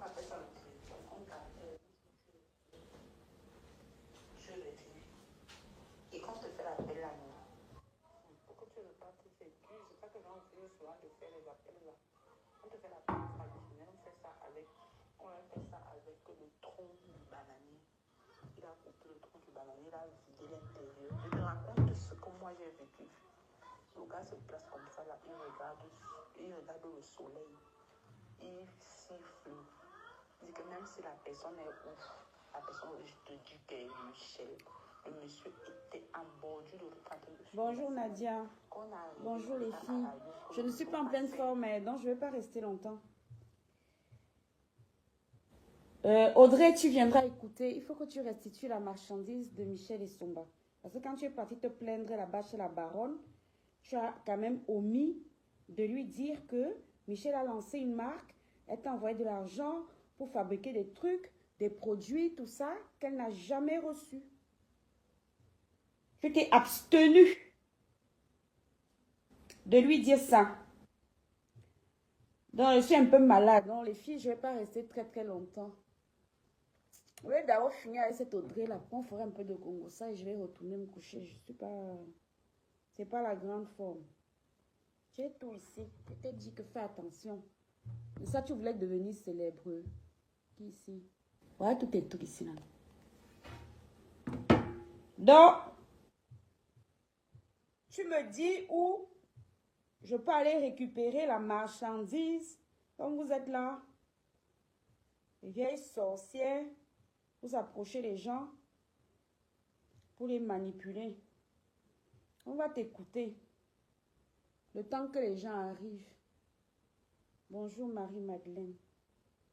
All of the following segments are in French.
m'appelle sur le téléphone, on t'appelle, je le dis. Et quand je te fais l'appel là, pourquoi tu veux pas te faire plus? C'est pas que j'en fais souvent de faire les appels là. On te fait l'appel traditionnel, on fait ça avec le tronc du bananier. Il a coupé le tronc du bananier, il a vidé l'intérieur. Je te raconte ce que moi j'ai vécu. Le gars se place comme ça là, il regarde le soleil, il siffle. Il dit que même si la personne est ouf, la personne, je te dis qu'elle est Michel. Le monsieur était en bordure de route en train de fumer. Bonjour Nadia. Bonjour les filles. Je ne suis pas en pleine forme, donc je ne vais pas rester longtemps. Audrey, tu viendras écouter. Il faut que tu restitues la marchandise de Michel et Somba. Parce que quand tu es parti te plaindre là-bas chez la baronne, tu as quand même omis de lui dire que Michel a lancé une marque, elle t'a envoyé de l'argent pour fabriquer des trucs, des produits, tout ça, qu'elle n'a jamais reçu. Tu t'es abstenu de lui dire ça. Donc, je suis un peu malade. Donc, les filles, je ne vais pas rester très, très longtemps. Au lieu d'avoir fini avec cette Audrey-là, on ferait un peu de Congo, ça, et je vais retourner me coucher. Je suis pas... C'est pas la grande forme. Tu es tout ici. Je t'ai dit que fais attention. Et ça, tu voulais devenir célèbre. Qui ici? Voilà tout tes trucs ici, là. Donc, tu me dis où je peux aller récupérer la marchandise. Comme vous êtes là, les vieilles sorcières, vous approchez les gens pour les manipuler. On va t'écouter. Le temps que les gens arrivent. Bonjour Marie-Madeleine.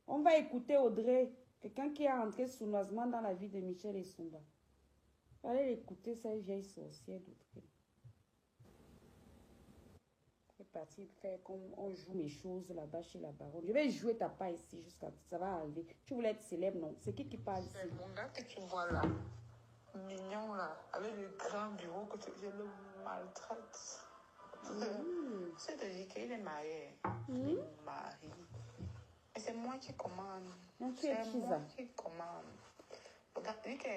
On va écouter Audrey, quelqu'un qui est entré sournoisement dans la vie de Michel et Somba. Allez écouter cette vieille sorcière d'Audrey. C'est parti faire comme on joue mes choses là-bas chez la baronne. Je vais jouer ta part ici jusqu'à ça va arriver. Tu voulais être célèbre, non? C'est qui parle ici? C'est mon gars que tu vois là, mignon là, avec le grand bureau que je le maltraite. C'est de dire qu'il est marié. Il est marié. Et c'est moi qui commande. C'est moi qui commande. Regarde, dis que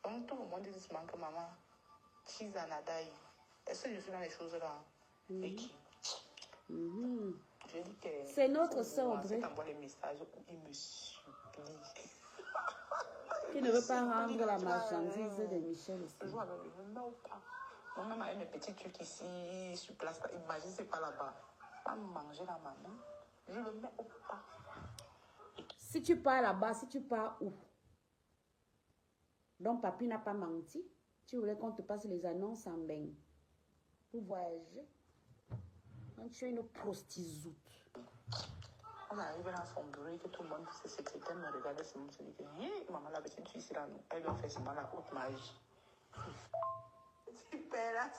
donc, tout le monde dit souvent que maman, Chiza Nadaï. Est-ce que je suis dans les choses là? Et qui? Je dis que c'est notre sœur Audrey. Tu envoies les messages où il me supplie. Qui ne veut pas rendre la marchandise de Michel ici. Je joue avec lui, je ne mets au pas. Moi-même avec mes petits trucs ici, sur place, imagine, c'est pas là-bas. À manger la maman, je le mets au pas. Si tu pars là-bas, si tu pars où? Donc, papi n'a pas menti. Tu voulais qu'on te passe les annonces en bain. Pour voyager. Quand tu es une prostituée. On arrive dans son bureau et que tout le monde, ses secrétaires me regardent, c'est moi qui dis que maman, la petite fille, c'est là, elle doit faire seulement la haute magie. Super, là.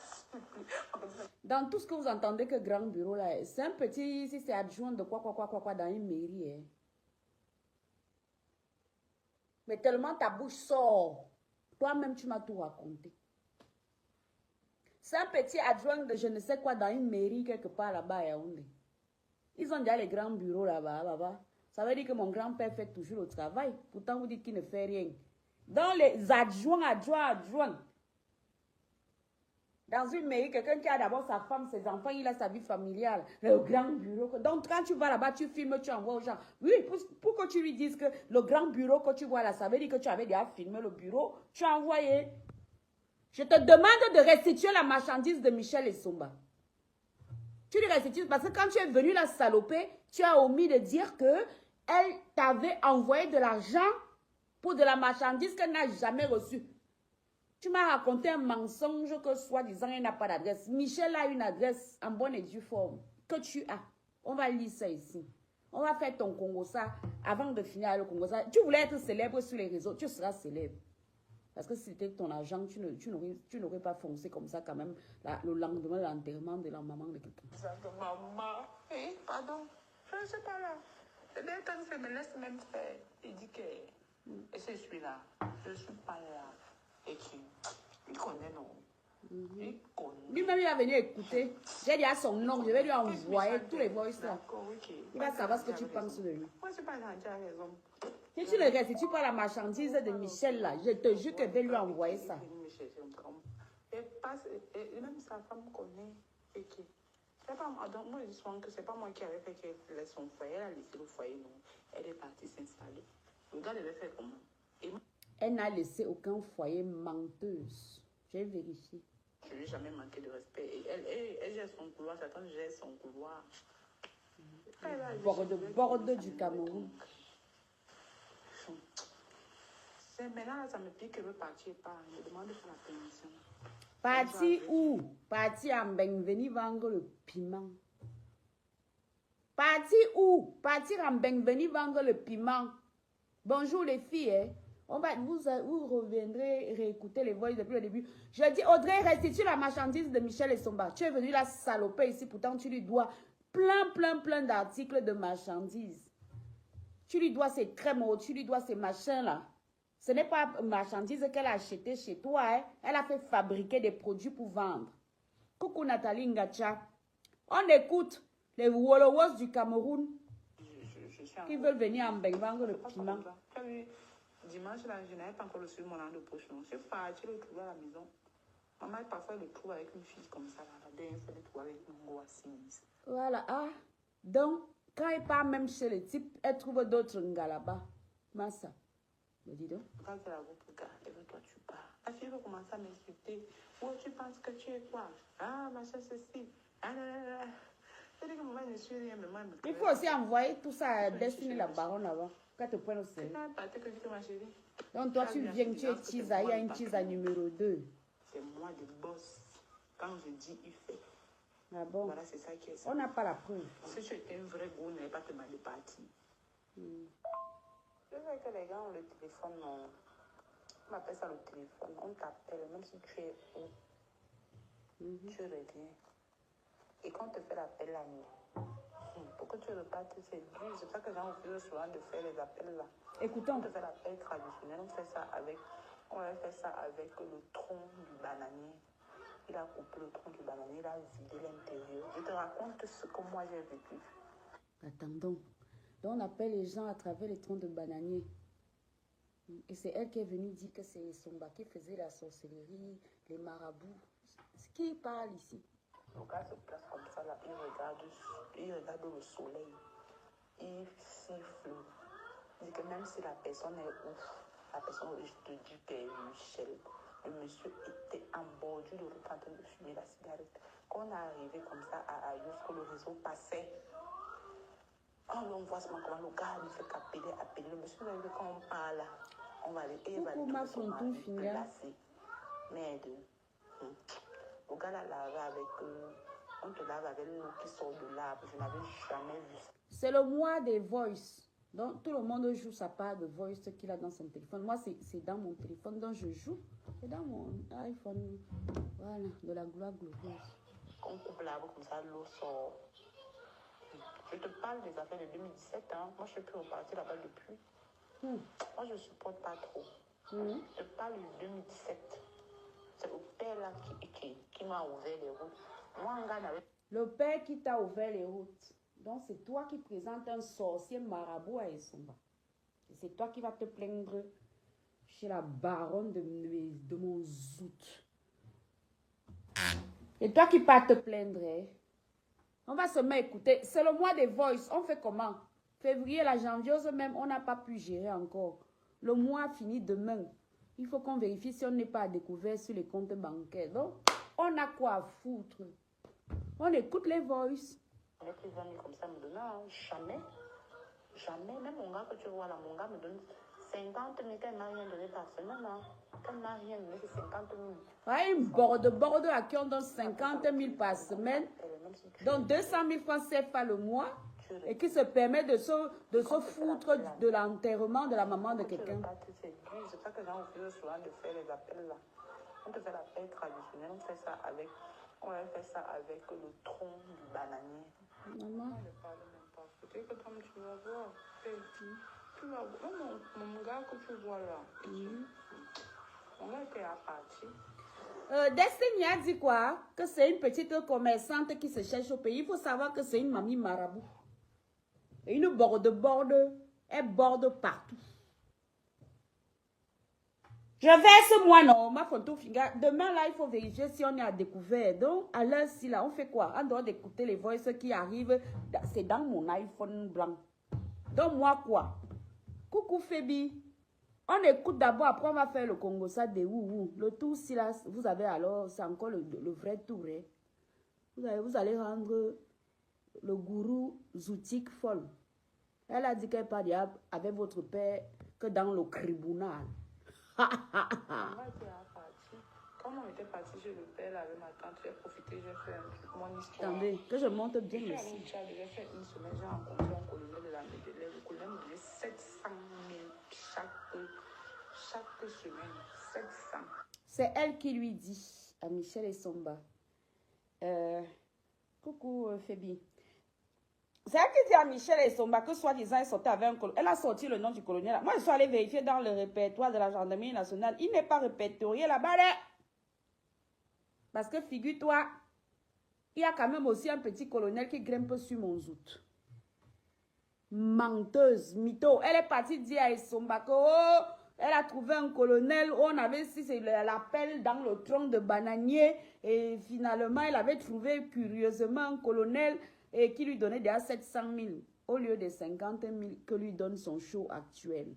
Dans tout ce que vous entendez que grand bureau là, c'est un petit, si c'est adjoint de quoi dans une mairie. Hein. Mais tellement ta bouche sort, toi-même tu m'as tout raconté. C'est un petit adjoint de je ne sais quoi dans une mairie quelque part là-bas à Yaoundé. Ils ont déjà les grands bureaux là-bas. Ça veut dire que mon grand-père fait toujours le travail. Pourtant, vous dites qu'il ne fait rien. Dans les adjoints. Dans une mairie, quelqu'un qui a d'abord sa femme, ses enfants, il a sa vie familiale. Le grand bureau. Donc, quand tu vas là-bas, tu filmes, tu envoies aux gens. Oui, pour que tu lui dises que le grand bureau que tu vois là, ça veut dire que tu avais déjà filmé le bureau. Tu as envoyé. Je te demande de restituer la marchandise de Michel et Somba. Tu lui restitues parce que quand tu es venu la saloper, tu as omis de dire que elle t'avait envoyé de l'argent pour de la marchandise qu'elle n'a jamais reçue. Tu m'as raconté un mensonge que soi-disant elle n'a pas d'adresse. Michel a une adresse en bonne et due forme que tu as. On va lire ça ici. On va faire ton Congo ça avant de finir le Congo ça. Tu voulais être célèbre sur les réseaux, tu seras célèbre. Parce que si c'était ton argent, tu n'aurais pas foncé comme ça quand même le lendemain de l'enterrement de la maman de quelqu'un. Maman, pardon, je ne sais pas là. Le dernier temps, il me laisse même faire. Il dit que, et je suis là, je ne suis pas là. Et qui, il connaît non. Il connaît. Lui-même, il va venir écouter. J'ai dit à son nom, je vais lui envoyer tous les voices là. D'accord, ok. Il va savoir ce que tu penses de lui. Moi, je suis pas gentil à raison. Si tu le restitues pas la marchandise de Michel là, je te jure que je vais lui envoyer ça. Et même sa femme connaît. C'est pas moi, donc moi je dis souvent que c'est pas moi qui avais fait qu'elle laisse son foyer, elle a laissé le foyer, non. Elle est partie s'installer. Le gars devait faire comment? Elle n'a laissé aucun foyer menteuse. J'ai vérifié. Je lui ai jamais manqué de respect. Et elle gère son couloir, j'attends que je gère son couloir. Borde du Cameroun. C'est maintenant, ça me pique qu'elle veut partir pas. Je me demande de faire la permission. Parti où? Parti à Mbengveni vendre le piment. Parti où? Partir à Mbengveni vendre le piment. Bonjour les filles. Hein? Vous reviendrez réécouter les voix depuis le début. Je dis, Audrey, restitue la marchandise de Michel Essomba. Tu es venu la saloper ici, pourtant tu lui dois plein d'articles de marchandises. Tu lui dois ses crèmes, tu lui dois ces machins-là. Ce n'est pas marchandise qu'elle a acheté chez toi. Hein. Elle a fait fabriquer des produits pour vendre. Coucou Nathalie Ngacha. On écoute les Wolowos du Cameroun qui veulent venir en Mbeng vendre le piment. Dimanche, là, je n'avais pas encore reçu mon an de poche. Je suis partie le trouver à la maison. Maman, parfois, le trouve avec une fille comme ça. Là. La dernière fois, elle trouve avec une goassine. Voilà. Ah. Donc, quand elle part même chez le type, elle trouve d'autres nga là-bas. Massa. Me dis donc. Quand elle a beaucoup de gars, et toi, tu pars. La fille va commencer à m'insulter. Oh, tu penses que tu es quoi? Ah, machin, ceci. Ah, là. Je dis que maman, je suis rien, mais moi, il faut aussi envoyer tout ça à Destiny la baronne avant. Quand tu prends au sérieux. Donc toi tu viens, tu es Tisa, il y a une Tisa numéro 2. C'est moi le boss. Quand je dis, il fait. Ah bon? Voilà, c'est ça qui est ça. On n'a pas la preuve. Si tu étais un vrai gros, on n'allait pas te demander de partir. Je sais que les gars ont le téléphone, on appelle ça le téléphone. On t'appelle, même si tu es où, tu reviens. Et quand on te fait l'appel la nuit, pourquoi tu repartes, c'est dur. C'est ça que j'ai refusé souvent de faire les appels là. Écoutons. On te fait l'appel traditionnel, on va faire ça avec le tronc du bananier. Il a coupé le tronc du bananier, il a vidé l'intérieur. Je te raconte ce que moi j'ai vécu. Attendons. Donc on appelle les gens à travers les troncs de bananier. Et c'est elle qui est venue dire que c'est Somba qui faisait la sorcellerie, les marabouts. Qui parle ici? Le gars se place comme ça là, il regarde le soleil, il siffle. Il dit que même si la personne est ouf, la personne, je te dis que Michel, le monsieur était en bordure de route en train de fumer la cigarette. Quand on est arrivé comme ça à Ayus, que le réseau passait, on voit comment le gars lui fait appeler. Le monsieur lui dit quand on parle là, on va aller, et il va aller son mari placer. Merde. Le gars là lavé avec on te lave avec l'eau qui sort de l'arbre. Je n'avais jamais vu ça. C'est le mois des voice. Donc tout le monde joue sa part de voice qu'il a dans son téléphone. Moi c'est dans mon téléphone dont je joue. C'est dans mon iPhone. Voilà, de la gloire glorieuse. Quand on coupe l'arbre comme ça, l'eau sort. Je te parle des affaires de 2017. Hein. Moi je suis plus repartie là-bas depuis. Moi je ne supporte pas trop. Je te parle de 2017. C'est le père là qui m'a ouvert les routes. Moi, en Ghana, le père qui t'a ouvert les routes. Donc, c'est toi qui présentes un sorcier marabout à Essomba. Et c'est toi qui vas te plaindre chez la baronne de mon zout. Et toi qui vas te plaindre. Hein? On va seulement écouter. C'est le mois des voice. On fait comment? Février, la janviose même, on n'a pas pu gérer encore. Le mois finit demain. Il faut qu'on vérifie si on n'est pas à découvert sur les comptes bancaires. Donc, on a quoi à foutre? On écoute les voices. Avec les amis comme ça me donnent, jamais. Même mon gars que tu vois là, mon gars me donne 50 000, qu'elle m'a rien donné par semaine. Qu'elle m'a rien donné, c'est 50 000. Ouais, une borde à qui on donne 50 000 par semaine. Donc 200 000 francs CFA le mois. Et qui se permet de se foutre de l'enterrement de la maman de quelqu'un. C'est dur, c'est ça que j'ai refusé souvent de faire les appels là. On te fait l'appel traditionnel, on va faire ça avec le tronc du bananier. Maman. On ne parle même pas. Peut-être que comme tu vas voir. Tu vas voir. Mon gars que tu vois là. Mon gars était à partir. Destiny a dit quoi? Que c'est une petite commerçante qui se cherche au pays. Il faut savoir que c'est une mamie marabout. Et une borde, elle borde partout. Je verse moi, non, ma photo finger. Demain, là, il faut vérifier si on est à découvert. Donc, à l'heure, si là, on fait quoi? En dehors d'écouter les voices qui arrivent, c'est dans mon iPhone blanc. Donc, moi, quoi? Coucou, Fébi. On écoute d'abord, après, on va faire le Congo, ça de ouh. Le tour, si là, vous avez alors, c'est encore le vrai tour. Hein? Vous allez rendre le gourou Zoutik folle. Elle a dit qu'elle parle avec votre père que dans le tribunal. Comme on était parti chez le père avec ma tante, j'ai profité, j'ai fait mon histoire. Attendez, que je monte bien ici. J'ai fait une semaine, j'ai rencontré un colonel de la Médélée. Le colonel me donnait 700 000 chaque semaine. 700. C'est elle qui lui dit à Michel et Somba. Coucou, Fébi. C'est elle qui dit à Michel et Somba que soi-disant elle sortait avec un colonel. Elle a sorti le nom du colonel. Moi, je suis allée vérifier dans le répertoire de la gendarmerie nationale. Il n'est pas répertorié là-bas. Parce que figure-toi, il y a quand même aussi un petit colonel qui grimpe sur mon zout. Menteuse, mytho. Elle est partie dire à Somba que elle a trouvé un colonel. On avait, si c'est l'appel dans le tronc de bananier. Et finalement, elle avait trouvé curieusement un colonel et qui lui donnait déjà 700 000 au lieu des 50 000 que lui donne son show actuel.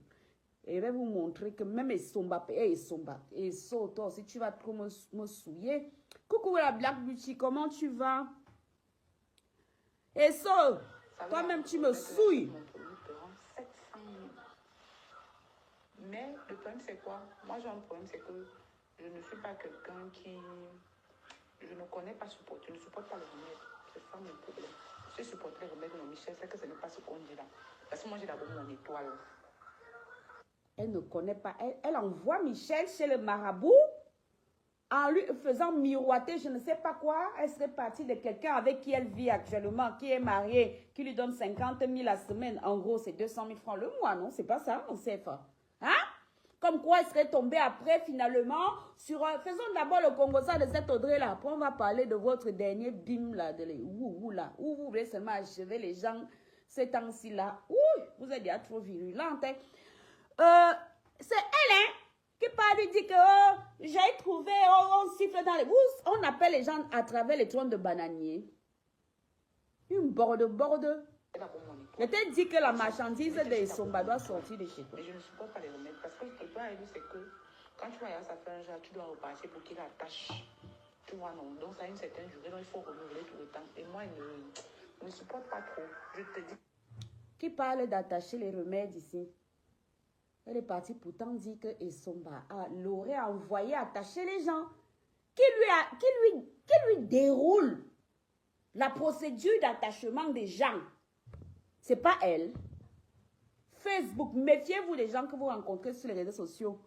Et je vais vous montrer que même Esomba, toi aussi tu vas trop me souiller. Coucou la Black Beauty, comment tu vas? Eso, toi-même tu me souilles. 700 000. Mais le problème c'est quoi? Moi j'ai un problème, c'est que je ne suis pas quelqu'un qui... Je ne connais pas supporter, je ne supporte pas le remède. C'est ça mon problème. Je supporte les remèdes, non, Michel, c'est que ce n'est pas ce qu'on dit là. Parce que moi j'ai d'abord mon étoile. Elle ne connaît pas. Elle envoie Michel chez le marabout en lui faisant miroiter je ne sais pas quoi. Elle serait partie de quelqu'un avec qui elle vit actuellement, qui est marié, qui lui donne 50 000 la semaine. En gros, c'est 200 000 francs le mois, non? C'est pas ça, on sait pas. Hein? Comme quoi elle serait tombée après, finalement, sur... faisons d'abord le Congosa de cette Audrey-là. Après, on va parler de votre dernier bim, là, où vous voulez seulement achever les gens ces temps-ci, là. Ouh, vous êtes déjà trop virulente, hein? C'est elle, hein, qui parle et dit que j'ai trouvé, on siffle dans les bourses. On appelle les gens à travers les troncs de bananier. Une borde. Je t'ai dit que la marchandise de Somba doit sortir de chez toi. Mais je ne supporte pas les remèdes parce que le problème avec lui, c'est que quand tu vas à sa fin, tu dois repartir pour qu'il attache. Tu vois, non. Donc, ça a une certaine durée, donc il faut renouveler tout le temps. Et moi, je ne supporte pas trop. Je te dis. Qui parle d'attacher les remèdes ici? Elle est partie pourtant dire que Esomba l'aurait envoyé attacher les gens. Qui lui déroule la procédure d'attachement des gens. C'est pas elle. Facebook, méfiez-vous des gens que vous rencontrez sur les réseaux sociaux.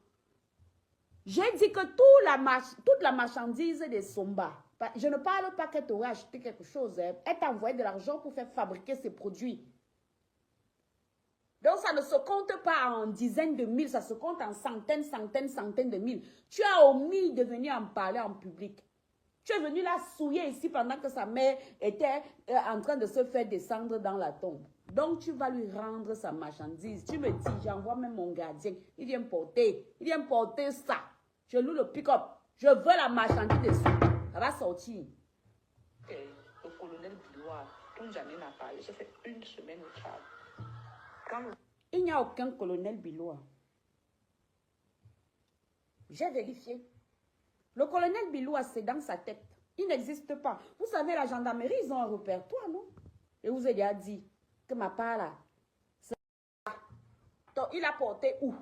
J'ai dit que toute la marchandise des Somba, je ne parle pas qu'elle t'aurait acheté quelque chose. Elle t'a envoyé de l'argent pour faire fabriquer ses produits. Donc, ça ne se compte pas en dizaines de mille, ça se compte en centaines de mille. Tu as omis de venir en parler en public. Tu es venu la souiller ici pendant que sa mère était en train de se faire descendre dans la tombe. Donc, tu vas lui rendre sa marchandise. Tu me dis, j'envoie même mon gardien. Il vient porter ça. Je loue le pick-up. Je veux la marchandise de ça. Ça va sortir. Le colonel Bilois, dont jamais n'a parlé, j'ai fait une semaine au Tchad. Il n'y a aucun colonel Bilois. J'ai vérifié. Le colonel Bilois, c'est dans sa tête. Il n'existe pas. Vous savez, la gendarmerie, ils ont un répertoire, non? Et vous avez déjà dit que ma part là, il a porté où?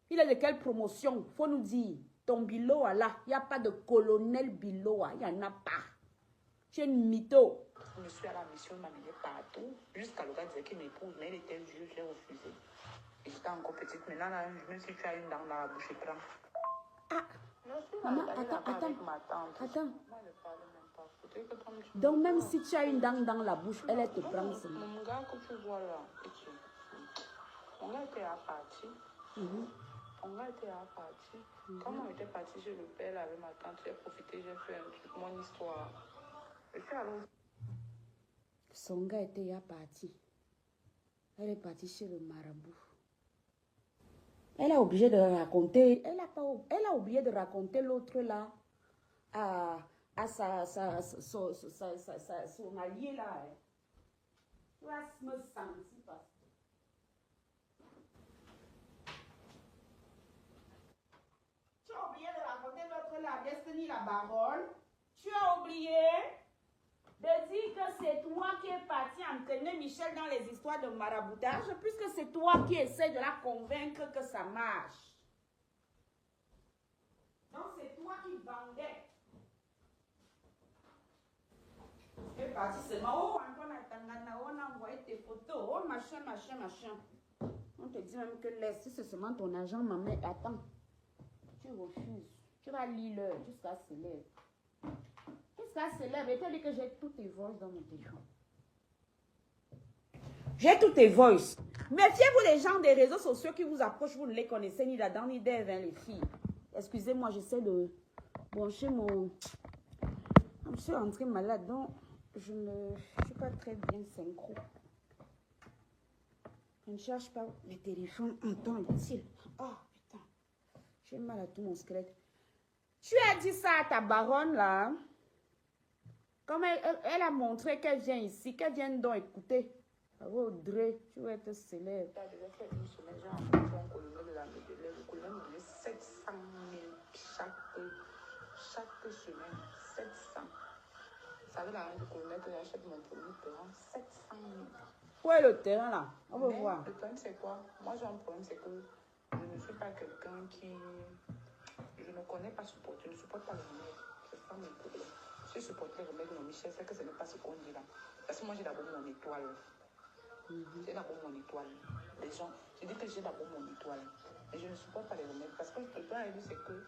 Il est de quelle promotion? Il faut nous dire. Ton Biloa là, il n'y a pas de colonel Biloa. Il n'y en a pas. Tu es une mytho. Je suis à la mission, il m'a mené partout. Jusqu'à le gars disait qu'il m'épouse, mais il était vieux, j'ai refusé. Et j'étais encore petite. Maintenant, là, même si tu as une dent dans la bouche, je prends. Ah, maman, attends. Donc, Donc, même si tu as une dent dans la bouche, elle te prend. Mon gars que tu vois là, mon gars était à partir. son gars était à partir. Quand on était parti chez le père là, avec ma tante, j'ai profité, j'ai fait un truc, mon histoire. Et puis alors, Son gars était à partir. Elle est partie chez le marabout. Elle a oublié de raconter, elle a oublié de raconter l'autre là à son allié là. Hein. Tu vas me sentir parce que... Tu as oublié de raconter l'autre là, Destiny la baronne. Tu as oublié de dire que c'est toi qui es parti entraîner Michel dans les histoires de maraboutage, puisque c'est toi qui essaies de la convaincre que ça marche. Donc c'est toi qui vendais. Tu es parti seulement, oh, on a envoyé tes photos, oh, machin. On te dit même que laisse, si c'est seulement ton agent, maman, attends. Tu refuses. Tu vas lire l'heure jusqu'à ce lève. Jusqu'à ce lève. Et tu dis que j'ai tous tes voices dans mon téléphone. J'ai tous tes voices. Méfiez-vous les gens des réseaux sociaux qui vous approchent, vous ne les connaissez ni là-dedans ni derrière, les filles. Excusez-moi, j'essaie de brancher mon... Je suis rentrée malade, donc je ne suis pas très bien synchro. Je ne cherche pas les téléphones en temps utile. Oh, putain. J'ai mal à tout mon squelette. Tu as dit ça à ta baronne, là. Comme elle a montré qu'elle vient ici, qu'elle vient donc écouter. Audrey, tu vas être célèbre. ça a déjà fait une semaine, j'ai rencontré un colonel de la Médélève. Le colonel me donnait 700 000 chaque semaine. 700. Vous savez, la reine du colonel que j'achète mon premier terrain, 700 000. Où est le terrain, là? On va Mais voir. le problème, c'est quoi? Moi, j'ai un problème, c'est que je ne suis pas quelqu'un qui... Je ne connais pas supporter, je ne supporte pas le remède. C'est ça mon problème. Si je supporte le remède, mon Michel, c'est que ce n'est pas ce qu'on dit là. Parce que moi, j'ai d'abord mon étoile. J'ai d'abord mon étoile. Les gens, je dis que j'ai d'abord mon étoile. Et je ne supporte pas les remèdes. Parce que le problème avec lui, c'est que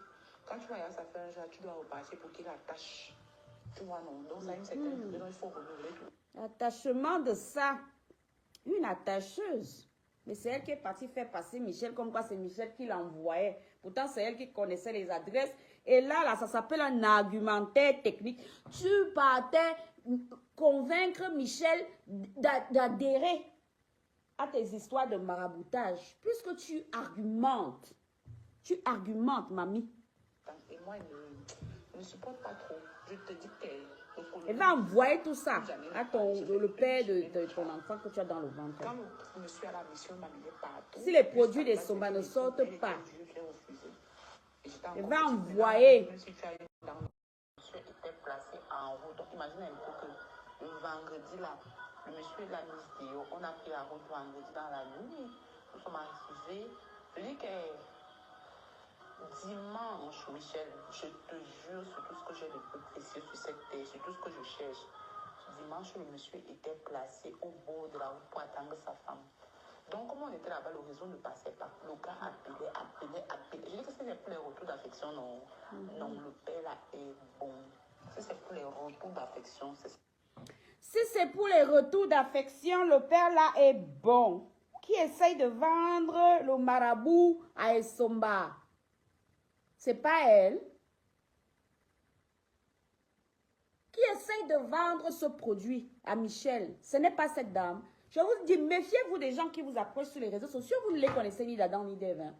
quand tu vas à ça faire un genre, tu dois repartir pour qu'il attache. Tu vois, non. Donc, ça a une certaine durée, donc il faut renouveler tout. Attachement de ça. Une attacheuse. Mais c'est elle qui est partie faire passer Michel, comme quoi c'est Michel qui l'envoyait. Pourtant, c'est elle qui connaissait les adresses. Et là, ça s'appelle un argumentaire technique. Tu partais convaincre Michel d'adhérer à tes histoires de maraboutage. Puisque tu argumentes. Tu argumentes, mamie. Et moi, je ne supporte pas trop. Je te dis que... Elle va envoyer tout ça à le père de ton enfant que tu as dans le ventre. Quand le monsieur à la mission m'a mis partout, si les produits des Somba ne sortent pas, elle va envoyer. Le monsieur était placé en route. Donc imagine un peu que le vendredi là, le monsieur l'a mis dehors. On a pris la route vendredi dans la nuit. Nous sommes arrivés. Je dis que dimanche, Michel, je te jure sur tout ce que j'ai de plus précieux sur cette terre, sur tout ce que je cherche. Dimanche, le monsieur était placé au bord de la route pour attendre sa femme. Donc, comme on était là-bas, le réseau ne passait pas. Le gars appelait. Je dis que c'est pour les retours d'affection, non. Non, le père là est bon. Si c'est pour les retours d'affection, c'est... Si c'est pour les retours d'affection, le père là est bon. Qui essaye de vendre le marabout à Essomba? C'est pas elle. Qui essaye de vendre ce produit à Michel? Ce n'est pas cette dame. Je vous dis, méfiez-vous des gens qui vous approchent sur les réseaux sociaux. Vous ne les connaissez ni d'Adam ni d'Ève.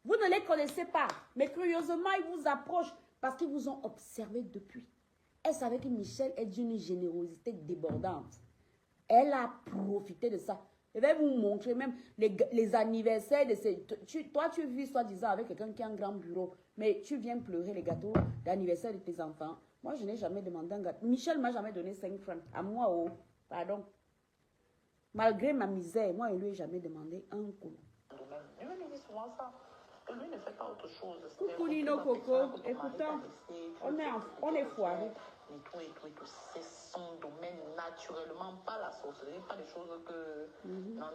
Vous ne les connaissez pas. Mais curieusement, ils vous approchent parce qu'ils vous ont observé depuis. Elle savait que Michel est d'une générosité débordante. Elle a profité de ça. Je vais vous montrer même les anniversaires de ces... Toi, tu vis soi-disant avec quelqu'un qui a un grand bureau, mais tu viens pleurer les gâteaux d'anniversaire de tes enfants. Moi, je n'ai jamais demandé un gâteau. Michel ne m'a jamais donné 5 francs. À moi, oh, pardon. Malgré ma misère, moi, je ne lui ai jamais demandé un coup. Lui me dit souvent ça. Que lui ne fait pas autre chose. Coucou Nino Coco, écoutons, on est foiré. Et tout. C'est son domaine naturellement, pas la sorcellerie, pas des choses que... Non,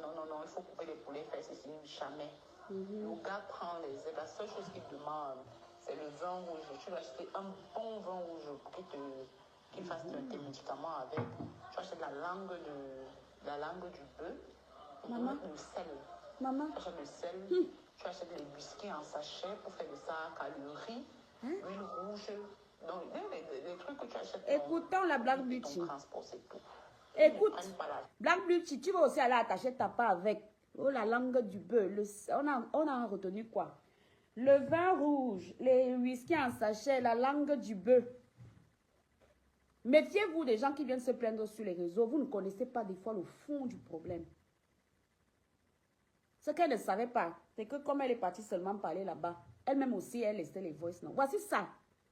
il faut couper les poulets, faire ceci, jamais. Le gars prend les aides. La seule chose qu'il demande, c'est le vin rouge. Tu vas acheter un bon vin rouge pour qu'il fasse tes médicaments avec. Tu achètes la langue du bœuf. Maman. Le sel. Maman. Tu achètes le sel. Tu tu achètes les biscuits en sachet pour faire de ça calories, huile rouge. Donc, les trucs que tu achètes. Écoutons la Black Beauty. Ton transport, c'est tout. Écoute, Black Beauty, tu vas aussi aller attacher ta part avec. Oh, la langue du bœuf. On a retenu quoi? Le vin rouge, les whisky en sachet, la langue du bœuf. Méfiez-vous des gens qui viennent se plaindre sur les réseaux. Vous ne connaissez pas des fois le fond du problème. Ce qu'elle ne savait pas, c'est que comme elle est partie seulement parler là-bas, elle-même aussi, elle laissait les voice notes. Voici ça.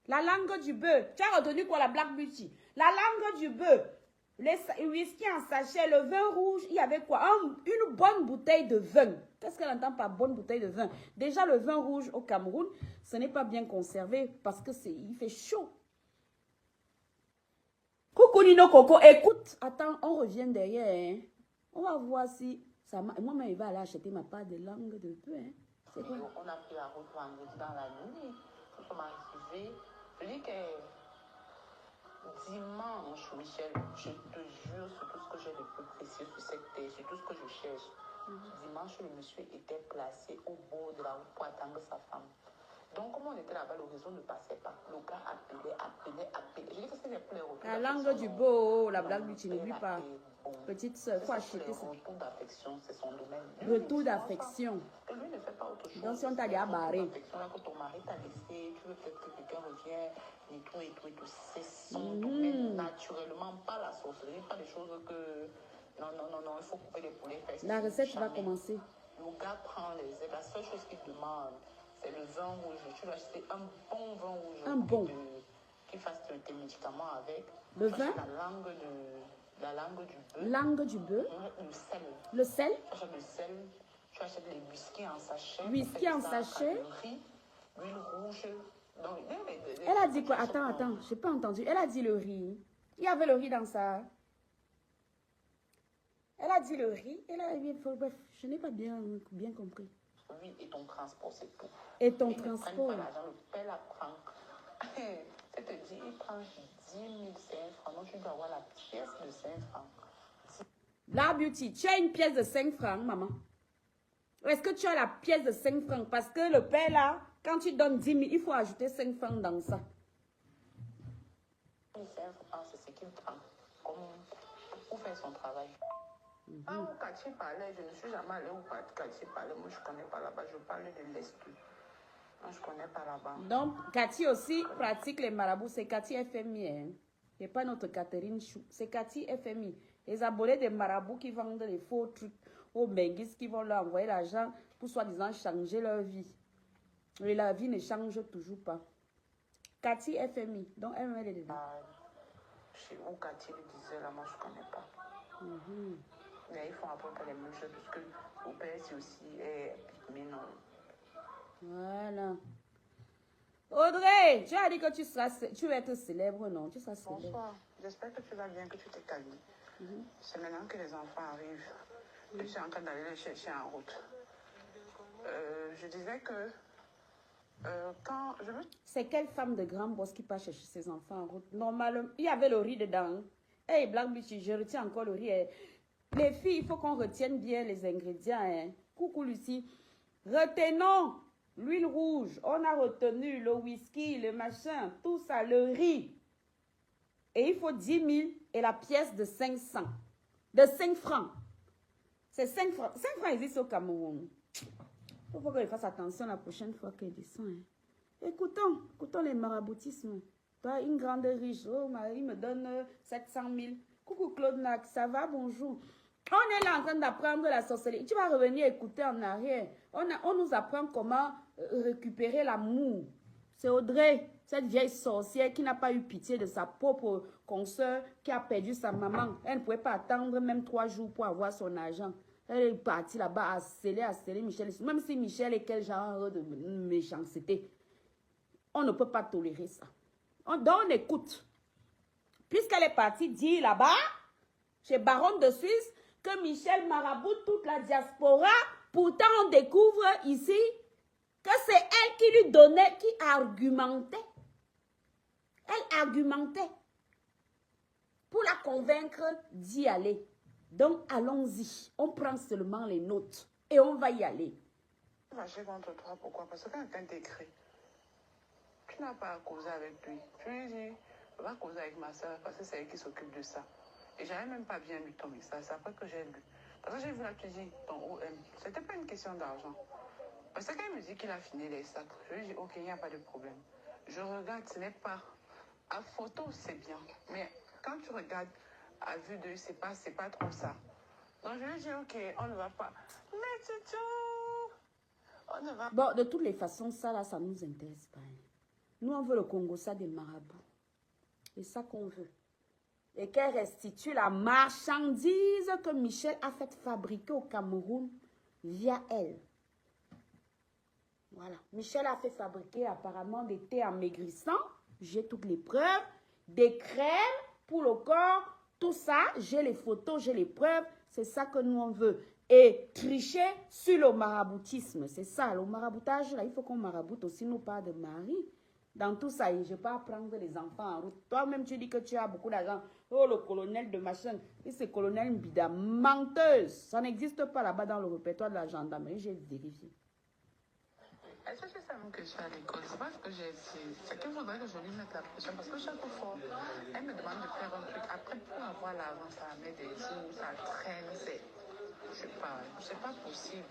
La langue du bœuf. Tu as retenu quoi, la Black Beauty? La langue du bœuf. Les whisky en sachet, le vin rouge, il y avait quoi? Une bonne bouteille de vin. Qu'est-ce qu'elle entend par bonne bouteille de vin? Déjà, le vin rouge au Cameroun, ce n'est pas bien conservé parce que il fait chaud. Coucou Nino Coco, écoute, attends, on revient derrière. Hein. On va voir si ça marche. Moi-même, il va aller acheter ma part de langue de peu. Hein. C'est quoi? On a pris la route vendredi dans la nuit. Nous sommes arrivés. Je dis que dimanche, Michel, je te jure sur tout ce que j'ai de plus précieux sur cette terre, sur tout ce que je cherche. Dimanche, le monsieur était placé au bord de la route pour attendre sa femme. Donc, comme on était là-bas, le réseau ne passait pas. Le gars appelait. Je dis que c'était pour les retours. La langue du beau, la Black Beauty, n'oublie pas. Petite soeur, il faut acheter ça. Retour d'affection, c'est son domaine. Retour d'affection. Lui ne fait pas autre chose. Donc, si on t'a dit à barrer. Que ton mari t'a laissé, tu veux peut-être que quelqu'un revienne, et tout. C'est son domaine, naturellement, pas la sorcellerie, pas des choses que. Non, il faut couper les poulets. La recette va commencer. Le gars prend les aides. La seule chose qu'il demande, c'est le vin rouge. Tu vas acheter un bon vin rouge. Un bon. Qui fasse tes médicaments avec. Le vin. La langue du bœuf. Langue du bœuf. Le sel. Le sel. Tu achètes le sel. Tu achètes les biscuits en sachet. Whisky en sachet. L'huile rouge. Donc, elle a dit quoi? Attends, je n'ai pas entendu. Elle a dit le riz. Il y avait le riz dans ça. Elle a dit le riz. Bref, je n'ai pas bien compris. Oui, et ton transport, c'est tout. Et ton transport. Le père la prend. Elle te dit, il prend 10 500 francs. Donc, tu dois avoir la pièce de 5 francs. La Beauty, tu as une pièce de 5 francs, maman? Est-ce que tu as la pièce de 5 francs? Parce que le père, là, quand tu donnes 10 000, il faut ajouter 5 francs dans ça. 5 francs, c'est ce qu'il prend pour faire son travail. Ah, où Cathy parlait, je ne suis jamais allée où Cathy parlait. Moi, je ne connais pas là-bas. Je parle de l'Est. Moi, je ne connais pas là-bas. Donc, Cathy aussi pratique les marabouts. C'est Cathy FMI. Hein. Ce n'est pas notre Catherine Chou. C'est Cathy FMI. Les abonnés des marabouts qui vendent les faux trucs aux Benguis qui vont leur envoyer l'argent pour soi-disant changer leur vie. Mais la vie ne change toujours pas. Cathy FMI. Donc, elle met les dedans. Chez où Cathy le disait, là, moi, je ne connais pas. Mais ils font à peu près les mêmes choses, parce que au père, c'est aussi mais non. Voilà. Audrey, tu as dit que tu vas être célèbre, non? Tu seras célèbre. Bonsoir. J'espère que tu vas bien, que tu t'es calmé. C'est maintenant que les enfants arrivent. Je suis en train d'aller les chercher en route. Je disais que quand je veux... C'est quelle femme de grand boss qui part chercher ses enfants en route? Normalement, il y avait le riz dedans. Hey, Black Beauty, je retiens encore le riz. Les filles, il faut qu'on retienne bien les ingrédients. Hein. Coucou Lucie. Retenons l'huile rouge. On a retenu le whisky, le machin, tout ça, le riz. Et il faut 10 000 et la pièce de 500. De 5 francs. C'est 5 francs. 5 francs existent au Cameroun. Il faut qu'il fasse attention la prochaine fois qu'il descend. Hein. Écoutons les maraboutismes. Toi, une grande riche. Oh, Marie me donne 700 000. Coucou Claude Nac, ça va, bonjour. On est là en train d'apprendre la sorcellerie. Tu vas revenir écouter en arrière. On nous apprend comment récupérer l'amour. C'est Audrey, cette vieille sorcière qui n'a pas eu pitié de sa propre consoeur, qui a perdu sa maman. Elle ne pouvait pas attendre même 3 jours pour avoir son argent. Elle est partie là-bas à sceller Michel. Même si Michel est quel genre de méchanceté. On ne peut pas tolérer ça. Donc on écoute. Puisqu'elle est partie dire là-bas, chez Baronne de Suisse, que Michel maraboute toute la diaspora. Pourtant, on découvre ici que c'est elle qui lui donnait, qui argumentait. Elle argumentait pour la convaincre d'y aller. Donc, allons-y. On prend seulement les notes et on va y aller. Fâché contre toi, pourquoi? Parce que quand quelqu'un t'écrit, tu n'as pas à causer avec lui. Tu lui dis, je vais causer avec ma soeur parce que c'est elle qui s'occupe de ça. Et j'avais même pas bien lu ton message, c'est après que j'ai lu. Parce que j'ai vu là, tu dis ton OM. C'était pas une question d'argent. Parce que quand il me dit qu'il a fini les sacs, je lui dis, ok, il n'y a pas de problème. Je regarde, ce n'est pas. À photo, c'est bien. Mais quand tu regardes à vue d'œil, c'est pas trop ça. Donc je lui dis, ok, on ne va pas. Mais Tchou, on ne va pas. Bon, de toutes les façons, ça là, ça ne nous intéresse pas. Nous, on veut le Congo, ça des marabouts. C'est ça qu'on veut. Et qu'elle restitue la marchandise que Michel a fait fabriquer au Cameroun via elle. Voilà. Michel a fait fabriquer apparemment des thés amaigrissants. J'ai toutes les preuves. Des crèmes pour le corps. Tout ça, j'ai les photos, j'ai les preuves. C'est ça que nous, on veut. Et tricher sur le maraboutisme. C'est ça, le maraboutage, là, il faut qu'on maraboute aussi nos parts de mari. Dans tout ça, je ne vais pas prendre les enfants en route. Toi-même, tu dis que tu as beaucoup d'argent. Oh, le colonel de machin. Et c'est colonel Mbida. Menteuse. Ça n'existe pas là-bas dans le répertoire de la gendarmerie. J'ai vérifié. Est-ce que c'est ça que je suis à l'école? C'est pas ce que j'ai dit. C'est qu'il faudrait que je lui mette la pression. Parce que chaque fois, elle me demande de faire un truc. Après, pour avoir l'argent, ça met des jours, ça traîne. C'est pas possible.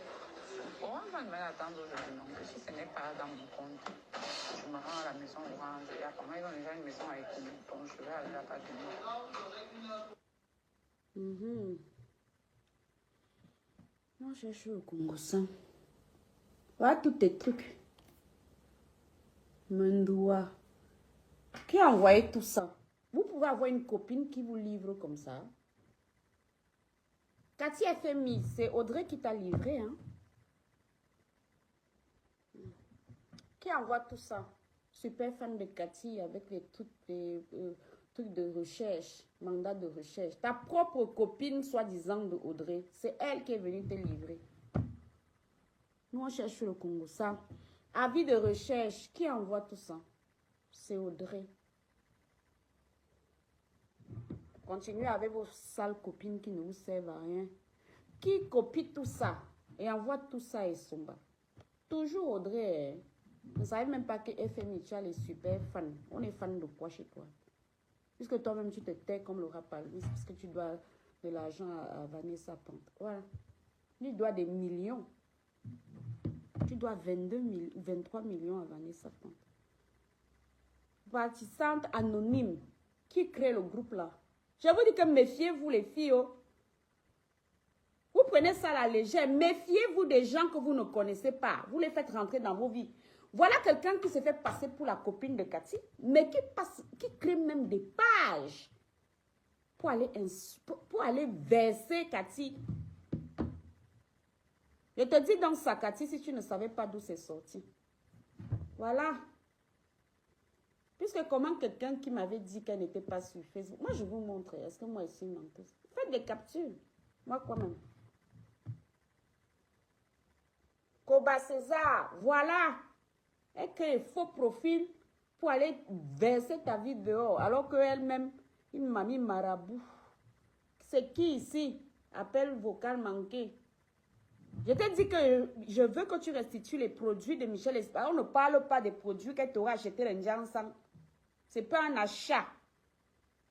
Bon, on va me attendre aujourd'hui. Non, que si ce n'est pas dans mon compte, je me rends à la maison orange. Et apparemment, ils ont déjà une maison avec nous. Donc, je vais aller là-bas demain. Non, je suis au Congo sans. Voilà tous tes trucs. Mendoua. Qui a envoyé tout ça? Vous pouvez avoir une copine qui vous livre comme ça. Cathy FMI, c'est Audrey qui t'a livré, hein? Qui envoie tout ça? Super fan de Cathy avec les trucs de recherche, mandat de recherche. Ta propre copine, soi-disant, de Audrey, c'est elle qui est venue te livrer. Nous, on cherche le Congo, ça. Avis de recherche, qui envoie tout ça? C'est Audrey. Continuez avec vos sales copines qui ne vous servent à rien. Qui copie tout ça et envoie tout ça à Somba? Toujours Audrey. Hein? Vous ne savez même pas que FMI, tu as les super fans. On est fan de quoi chez toi? Puisque toi-même, tu te tais comme le rapaliste, parce que tu dois de l'argent à Vanessa Pante. Voilà. Tu dois des millions. Tu dois 23 millions à Vanessa Pante. Participante anonyme. Qui crée le groupe là? Je vous dis que méfiez-vous les filles. Oh. Vous prenez ça à la légère. Méfiez-vous des gens que vous ne connaissez pas. Vous les faites rentrer dans vos vies. Voilà quelqu'un qui se fait passer pour la copine de Cathy, mais qui crée même des pages pour aller verser Cathy. Je te dis donc ça, Cathy, si tu ne savais pas d'où c'est sorti. Voilà. Puisque comment quelqu'un qui m'avait dit qu'elle n'était pas sur Facebook, moi je vous montre, est-ce que moi ici, menteuse? Faites des captures. Moi quoi même. Koba César, voilà. Elle crée un faux profil pour aller verser ta vie dehors, alors qu'elle-même, une mamie marabout. C'est qui ici? Appel vocal manqué. Je t'ai dit que je veux que tu restitues les produits de Michel Esparza. On ne parle pas des produits qu'elle t'aura achetés l'Indien ensemble. Ce n'est pas un achat.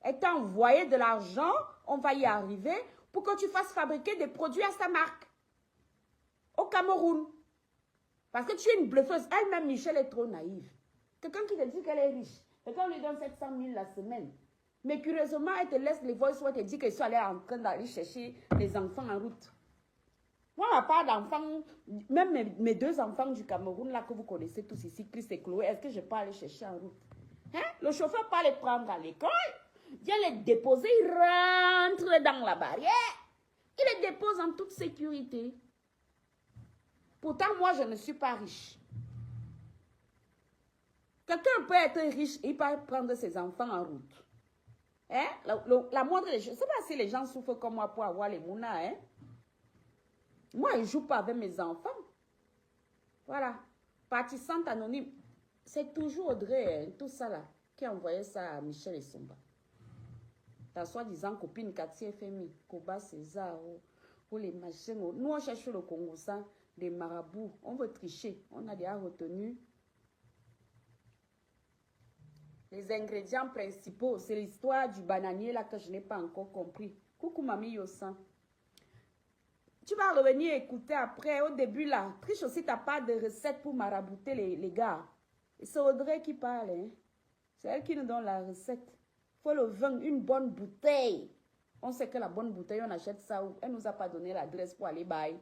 Elle t'a envoyé de l'argent, on va y arriver, pour que tu fasses fabriquer des produits à sa marque. Au Cameroun. Parce que tu es une bluffeuse. Elle-même, Michel, est trop naïve. Quelqu'un qui te dit qu'elle est riche. Quelqu'un lui donne 700 000 la semaine. Mais curieusement, elle te laisse les voice et te dit qu'elle soit allée en train d'aller chercher les enfants en route. Moi, ma part d'enfants, même mes deux enfants du Cameroun, là, que vous connaissez tous ici, Chris et Chloé, est-ce que je peux aller chercher en route? Hein? Le chauffeur peut les prendre à l'école, vient les déposer, il rentre dans la barrière, il les dépose en toute sécurité. Pourtant, moi, je ne suis pas riche. Quelqu'un peut être riche et pas prendre ses enfants en route. Hein? La moindre des choses. Je ne sais pas si les gens souffrent comme moi pour avoir les mounas. Hein? Moi, je ne joue pas avec mes enfants. Voilà. Participante anonyme. C'est toujours Audrey, hein, tout ça là, qui a envoyé ça à Michel Esomba. Ta soi-disant copine Cathy FMI, Koba César, ou les machins. Nous, on cherche le Congo ça. des marabouts. On veut tricher. On a déjà retenu les ingrédients principaux. C'est l'histoire du bananier là que je n'ai pas encore compris. Coucou mamie Yosan. Tu vas revenir écouter après. Au début là, triche aussi, t'as pas de recette pour marabouter les gars. Et c'est Audrey qui parle. Hein. C'est elle qui nous donne la recette. Il faut le vin, une bonne bouteille. On sait que la bonne bouteille, on achète ça. Elle ne nous a pas donné l'adresse pour aller bailler.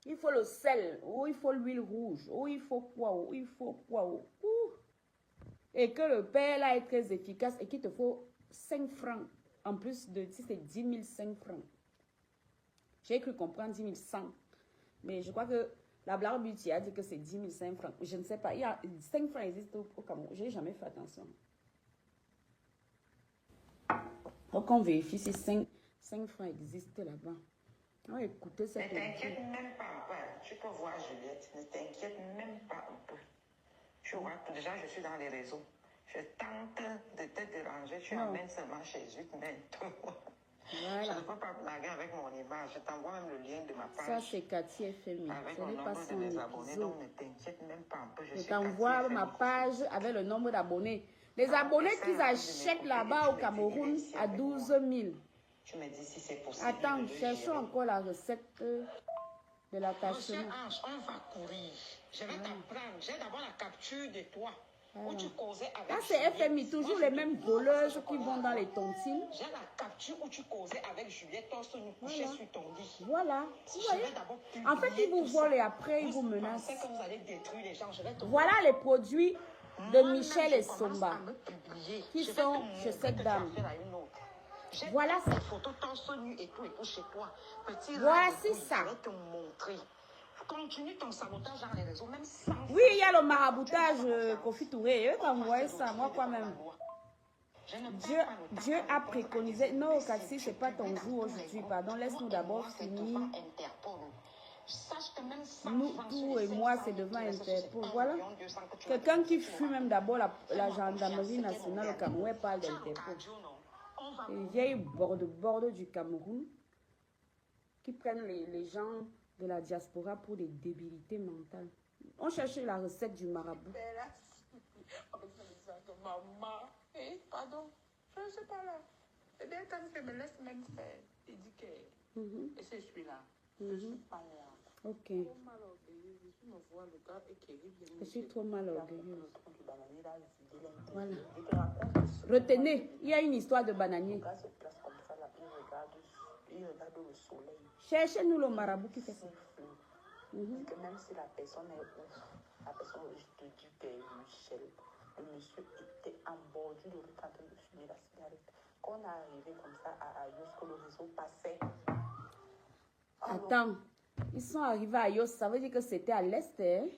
Il faut le sel, ou il faut l'huile rouge, ou il faut quoi, ou il faut quoi. Et que le père là est très efficace et qu'il te faut 5 francs. En plus de, si c'est 10 5 francs. J'ai cru comprendre 10 100. Mais je crois que la Black Beauty a dit que c'est 10 5 francs. Je ne sais pas. Il y a 5 francs existent au Cameroun. Je n'ai jamais fait attention. Donc on vérifie si 5 francs existent là-bas. On va écouter cette. Ne t'inquiète même pas un peu. Tu peux voir Juliette. Ne t'inquiète même pas un peu. Tu vois, déjà je suis dans les réseaux. Je tente de te déranger. Tu emmènes seulement chez mais voilà. Je ne peux pas blaguer avec mon image. Je t'envoie même le lien de ma page. Ça, c'est Cathy FMI. Avec le nombre de mes abonnés. Donc, ne t'inquiète même pas un peu. Je t'envoie ma page avec le nombre d'abonnés. Les abonnés qu'ils achètent là-bas au Cameroun à 12 000. Tu me dis si c'est possible. Attends, cherchons encore la recette de l'attachement. On va courir. Je vais t'apprendre. J'ai d'abord la capture de toi. Où tu causais avec là, c'est FMI, toujours les mêmes voleuses qui vont dans les tontines. J'ai la capture où tu causais avec Juliette, torse nu couché sur ton lit. Voilà. Vous voyez? En fait, ils vous volent et après, ils vous menacent. Que vous allez détruire les gens. Voilà les produits de Michel et Somba qui sont chez cette dame. Voilà ça. Voici ça. Continue ton sabotage dans les réseaux, même sans... Oui, il y a le maraboutage Kofi Touré. Je vais t'envoyer ça, moi quoi même. Dieu a préconisé... Non, Cassie, ce n'est pas ton jour aujourd'hui. Pardon, laisse-nous d'abord finir. Nous, tout et moi, c'est devant Interpol. Voilà. Quelqu'un qui fuit même d'abord la gendarmerie nationale au Cameroun parle d'Interpol. Les vieilles bordeaux du Cameroun qui prennent les gens de la diaspora pour des débilités mentales. On cherchait la recette du marabout. Maman, pardon, je ne sais pas là. C'est bien quand je me laisse même faire. Il dit que... Et c'est celui-là. Je suis pas là. Ok. Je suis trop mal orgueilleuse. Voilà. Retenez, il y a une histoire de bananier. Cherchez-nous le marabout qui fait ça. Que même si la personne est ouf, la personne, je te dis que Michel, le monsieur était en bordure de route en train de fumer la cigarette. Quand on est arrivé comme ça à Ayos, que le réseau passait. Attends, ils sont arrivés à Ayos, ça veut dire que c'était à l'est, hein?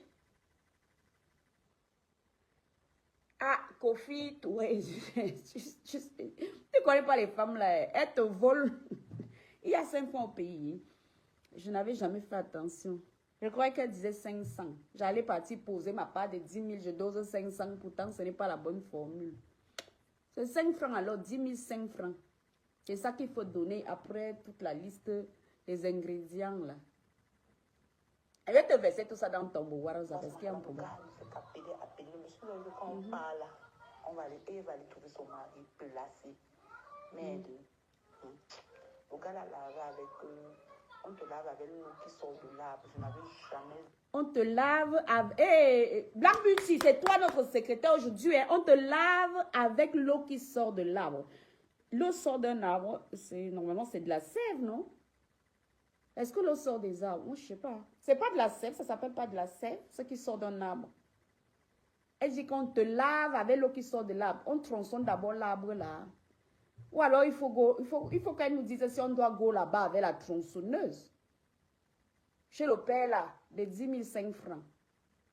Ah, Kofi, ouais, tu ne connais pas les femmes là, elles te volent. Il y a 5 francs au pays. Je n'avais jamais fait attention. Je croyais qu'elle disait 500. J'allais partir poser ma part de 10 000. Je dose 500. Pourtant, ce n'est pas la bonne formule. C'est 5 francs alors, 10 5 francs. C'est ça qu'il faut donner après toute la liste des ingrédients là. Je vais te verser tout ça dans ton bois, parce qu'il y a un problème. Quand on parle, on va aller trouver son mari placé. Mais le gars là, on te lave avec l'eau qui sort de l'arbre. Je n'avais jamais... On te lave avec... Hey, Black Beauty, c'est toi notre secrétaire aujourd'hui. Hein? On te lave avec l'eau qui sort de l'arbre. L'eau sort d'un arbre, normalement c'est de la sève, non? Est-ce que l'eau sort des arbres? Moi, je ne sais pas. C'est pas de la sève, ça s'appelle pas de la sève, ce qui sort d'un arbre. Elle dit qu'on te lave avec l'eau qui sort de l'arbre. On tronçonne d'abord l'arbre là. Ou alors, il faut qu'elle nous dise si on doit go là-bas avec la tronçonneuse. Chez le père là, de 10 5 francs.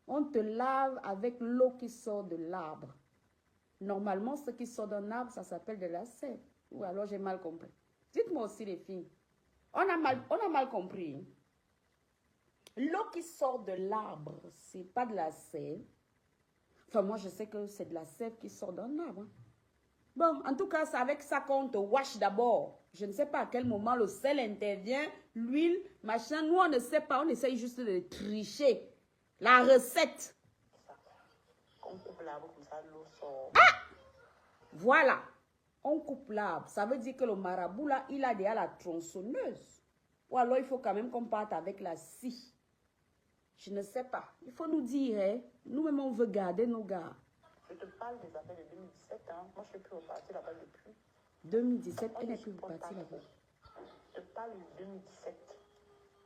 On te lave avec l'eau qui sort de l'arbre. Normalement, ce qui sort d'un arbre, ça s'appelle de la sève. Ou alors, j'ai mal compris. Dites-moi aussi, les filles. On a mal compris. L'eau qui sort de l'arbre, c'est pas de la sève. Enfin, moi, je sais que c'est de la sève qui sort d'un arbre. Bon, en tout cas, c'est avec ça qu'on te wash d'abord. Je ne sais pas à quel moment le sel intervient, l'huile, machin. Nous, on ne sait pas, on essaye juste de tricher. La recette. On coupe l'arbre comme ça, l'eau sort. Voilà. On coupe l'arbre. Ça veut dire que le marabout, là, il a déjà la tronçonneuse. Ou alors, il faut quand même qu'on parte avec la scie. Je ne sais pas. Il faut nous dire, hein. Nous-mêmes, on veut garder nos gars. Je te parle des affaires de 2017. Hein. Moi, je ne suis plus reparti là-bas depuis. 2017, elle n'est plus repartie là-bas. Je te parle de 2017.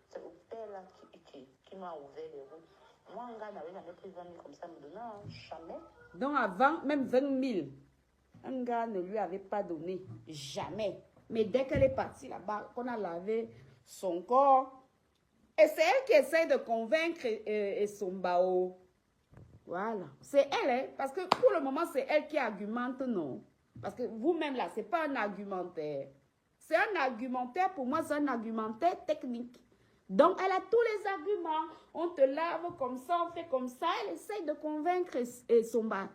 C'est le père là qui m'a ouvert les routes. Moi, un gars n'avait jamais pris 20 000 comme ça, me donnait, hein. Jamais. Donc avant, même 20 000, un gars ne lui avait pas donné. Jamais. Mais dès qu'elle est partie là-bas, qu'on a lavé son corps, et c'est elle qui essaie de convaincre son bao. Voilà. C'est elle, hein, parce que pour le moment, c'est elle qui argumente, non. Parce que vous-même là, ce n'est pas un argumentaire. C'est un argumentaire, pour moi, c'est un argumentaire technique. Donc, elle a tous les arguments. On te lave comme ça, on fait comme ça. Elle essaye de convaincre son ba,